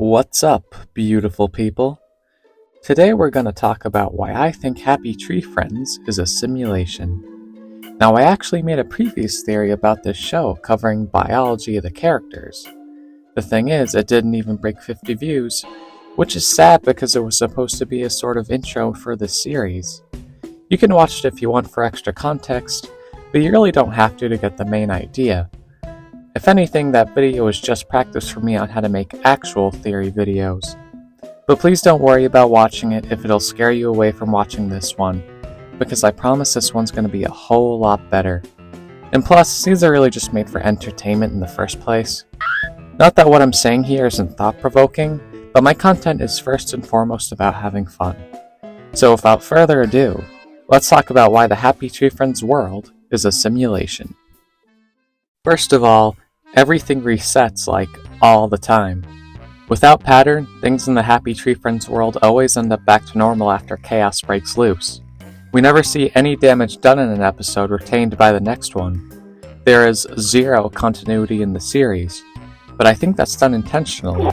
What's up, beautiful people? Today we're going to talk about why I think Happy Tree Friends is a simulation. Now, I actually made a previous theory about this show covering biology of the characters. The thing is, it didn't even break 50 views, which is sad because it was supposed to be a sort of intro for this series. You can watch it if you want for extra context, but you really don't have to get the main idea. If anything, that video is just practice for me on how to make actual theory videos. But please don't worry about watching it if it'll scare you away from watching this one, because I promise this one's going to be a whole lot better. And plus, these are really just made for entertainment in the first place. Not that what I'm saying here isn't thought-provoking, but my content is first and foremost about having fun. So without further ado, let's talk about why the Happy Tree Friends world is a simulation. First of all, everything resets all the time. Without pattern, things in the Happy Tree Friends world always end up back to normal after chaos breaks loose. We never see any damage done in an episode retained by the next one. There is zero continuity in the series, but I think that's done intentionally.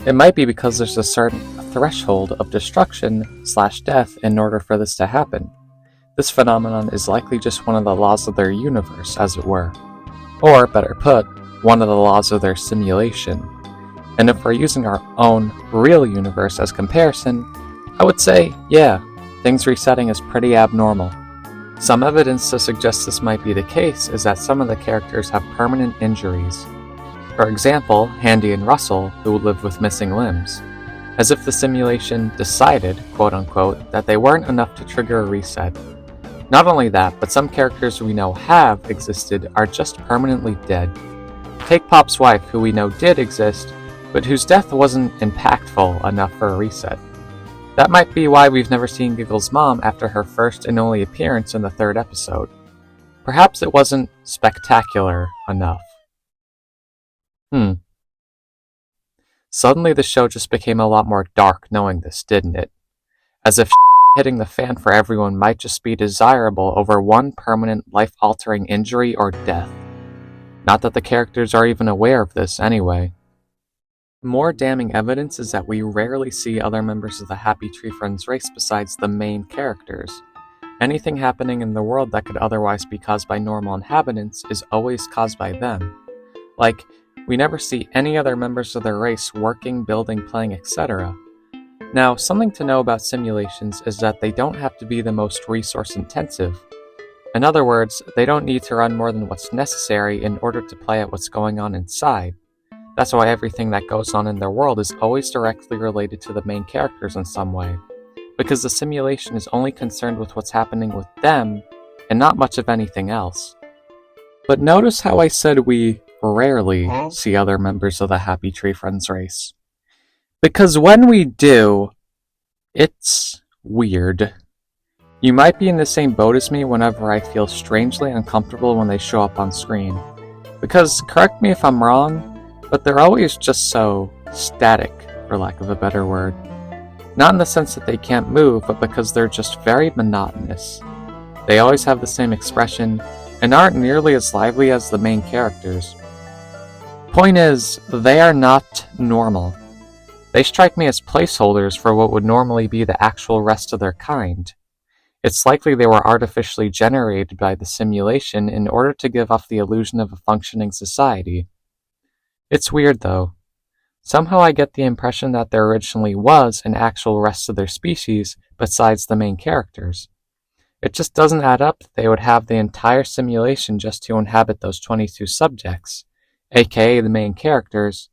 It might be because there's a certain threshold of destruction/death in order for this to happen. This phenomenon is likely just one of the laws of their universe, as it were. Or, better put, one of the laws of their simulation. And if we're using our own real universe as comparison, I would say, yeah, things resetting is pretty abnormal. Some evidence to suggest this might be the case is that some of the characters have permanent injuries. For example, Handy and Russell, who live with missing limbs. As if the simulation decided, quote-unquote, that they weren't enough to trigger a reset. Not only that, but some characters we know have existed are just permanently dead. Take Pop's wife, who we know did exist, but whose death wasn't impactful enough for a reset. That might be why we've never seen Giggle's mom after her first and only appearance in the third episode. Perhaps it wasn't spectacular enough. Suddenly the show just became a lot more dark knowing this, didn't it? As if hitting the fan for everyone might just be desirable over one permanent life-altering injury or death. Not that the characters are even aware of this anyway. More damning evidence is that we rarely see other members of the Happy Tree Friends race besides the main characters. Anything happening in the world that could otherwise be caused by normal inhabitants is always caused by them. We never see any other members of their race working, building, playing, etc. Now, something to know about simulations is that they don't have to be the most resource-intensive. In other words, they don't need to run more than what's necessary in order to play out what's going on inside. That's why everything that goes on in their world is always directly related to the main characters in some way, because the simulation is only concerned with what's happening with them, and not much of anything else. But notice how I said we rarely see other members of the Happy Tree Friends race. Because when we do, it's weird. You might be in the same boat as me whenever I feel strangely uncomfortable when they show up on screen. Because, correct me if I'm wrong, but they're always just so static, for lack of a better word. Not in the sense that they can't move, but because they're just very monotonous. They always have the same expression, and aren't nearly as lively as the main characters. Point is, they are not normal. They strike me as placeholders for what would normally be the actual rest of their kind. It's likely they were artificially generated by the simulation in order to give off the illusion of a functioning society. It's weird though. Somehow I get the impression that there originally was an actual rest of their species besides the main characters. It just doesn't add up that they would have the entire simulation just to inhabit those 22 subjects, aka the main characters,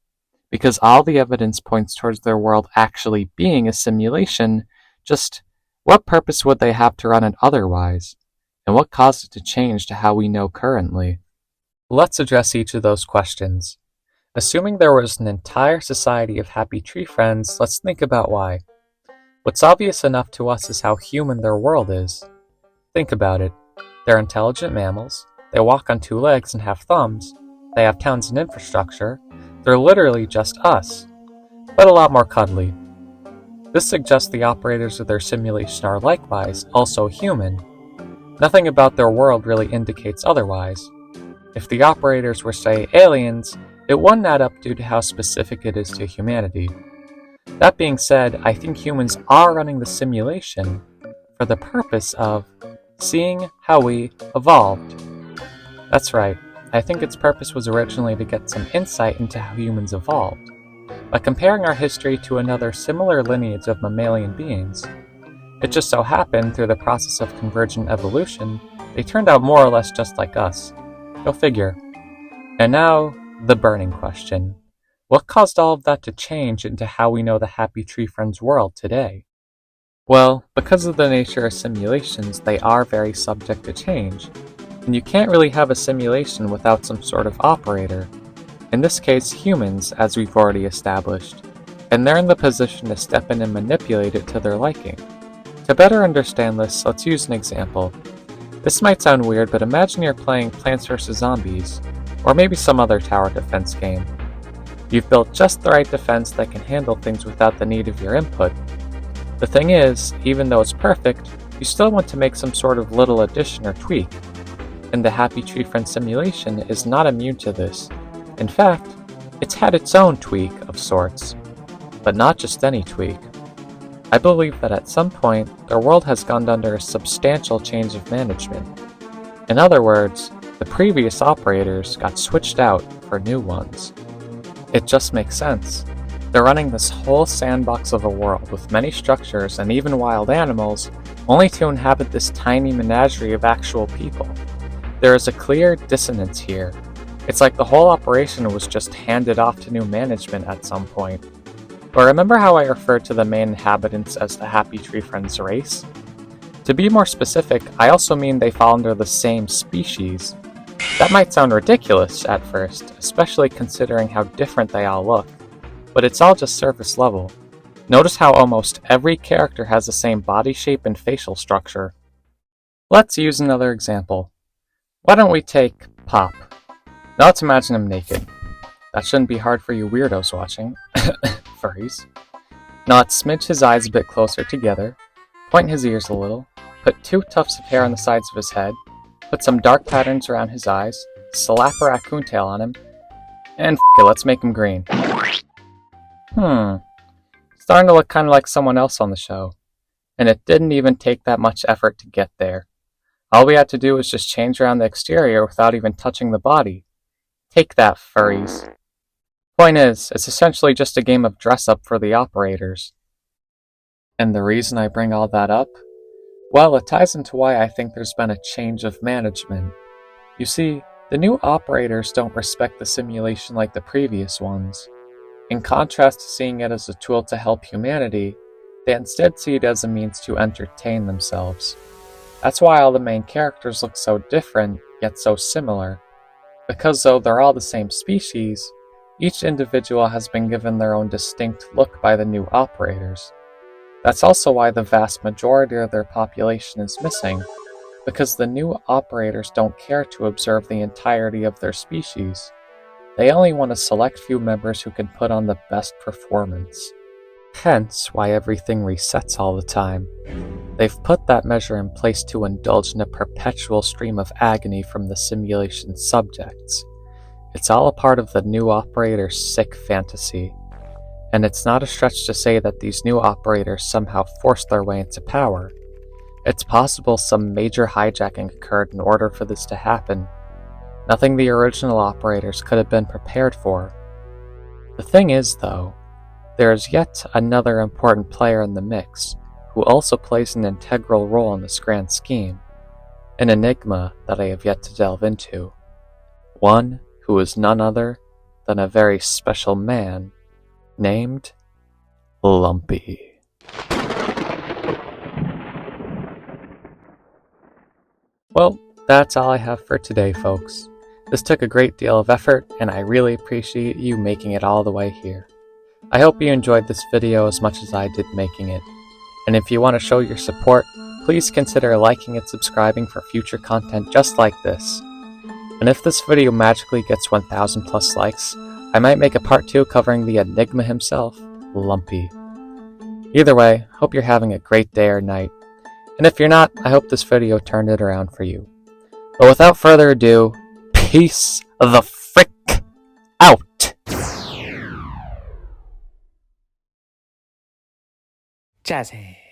because all the evidence points towards their world actually being a simulation. Just what purpose would they have to run it otherwise? And what caused it to change to how we know currently? Let's address each of those questions. Assuming there was an entire society of Happy Tree Friends, let's think about why. What's obvious enough to us is how human their world is. Think about it. They're intelligent mammals, they walk on two legs and have thumbs, they have towns and infrastructure. They're literally just us, but a lot more cuddly. This suggests the operators of their simulation are likewise also human. Nothing about their world really indicates otherwise. If the operators were, say, aliens, it wouldn't add up due to how specific it is to humanity. That being said, I think humans are running the simulation for the purpose of seeing how we evolved. That's right, I think its purpose was originally to get some insight into how humans evolved. By comparing our history to another similar lineage of mammalian beings, it just so happened through the process of convergent evolution, they turned out more or less just like us. Go figure. And now, the burning question. What caused all of that to change into how we know the Happy Tree Friends world today? Well, because of the nature of simulations, they are very subject to change, and you can't really have a simulation without some sort of operator. In this case, humans, as we've already established, and they're in the position to step in and manipulate it to their liking. To better understand this, let's use an example. This might sound weird, but imagine you're playing Plants vs. Zombies, or maybe some other tower defense game. You've built just the right defense that can handle things without the need of your input. The thing is, even though it's perfect, you still want to make some sort of little addition or tweak, and the Happy Tree Friend simulation is not immune to this. In fact, it's had its own tweak of sorts, but not just any tweak. I believe that at some point, their world has gone under a substantial change of management. In other words, the previous operators got switched out for new ones. It just makes sense. They're running this whole sandbox of a world with many structures and even wild animals, only to inhabit this tiny menagerie of actual people. There is a clear dissonance here. It's like the whole operation was just handed off to new management at some point. But remember how I referred to the main inhabitants as the Happy Tree Friends race? To be more specific, I also mean they fall under the same species. That might sound ridiculous at first, especially considering how different they all look, but it's all just surface level. Notice how almost every character has the same body shape and facial structure. Let's use another example. Why don't we take Pop? Now let's imagine him naked. That shouldn't be hard for you weirdos watching. Furries. Now let's smidge his eyes a bit closer together, point his ears a little, put 2 tufts of hair on the sides of his head, put some dark patterns around his eyes, slap a raccoon tail on him, and let's make him green. Starting to look kind of like someone else on the show. And it didn't even take that much effort to get there. All we had to do was just change around the exterior without even touching the body. Take that, furries. Point is, it's essentially just a game of dress-up for the operators. And the reason I bring all that up? Well, it ties into why I think there's been a change of management. You see, the new operators don't respect the simulation like the previous ones. In contrast to seeing it as a tool to help humanity, they instead see it as a means to entertain themselves. That's why all the main characters look so different, yet so similar. Because though they're all the same species, each individual has been given their own distinct look by the new operators. That's also why the vast majority of their population is missing, because the new operators don't care to observe the entirety of their species. They only want a select few members who can put on the best performance. Hence why everything resets all the time. They've put that measure in place to indulge in a perpetual stream of agony from the simulation subjects. It's all a part of the new operator's sick fantasy. And it's not a stretch to say that these new operators somehow forced their way into power. It's possible some major hijacking occurred in order for this to happen. Nothing the original operators could have been prepared for. The thing is, though, there is yet another important player in the mix, who also plays an integral role in this grand scheme. An enigma that I have yet to delve into. One who is none other than a very special man named Lumpy. Well, that's all I have for today, folks. This took a great deal of effort, and I really appreciate you making it all the way here. I hope you enjoyed this video as much as I did making it. And if you want to show your support, please consider liking and subscribing for future content just like this. And if this video magically gets 1,000 plus likes, I might make a part 2 covering the enigma himself, Lumpy. Either way, hope you're having a great day or night. And if you're not, I hope this video turned it around for you. But without further ado, peace the frick out! Jazzy.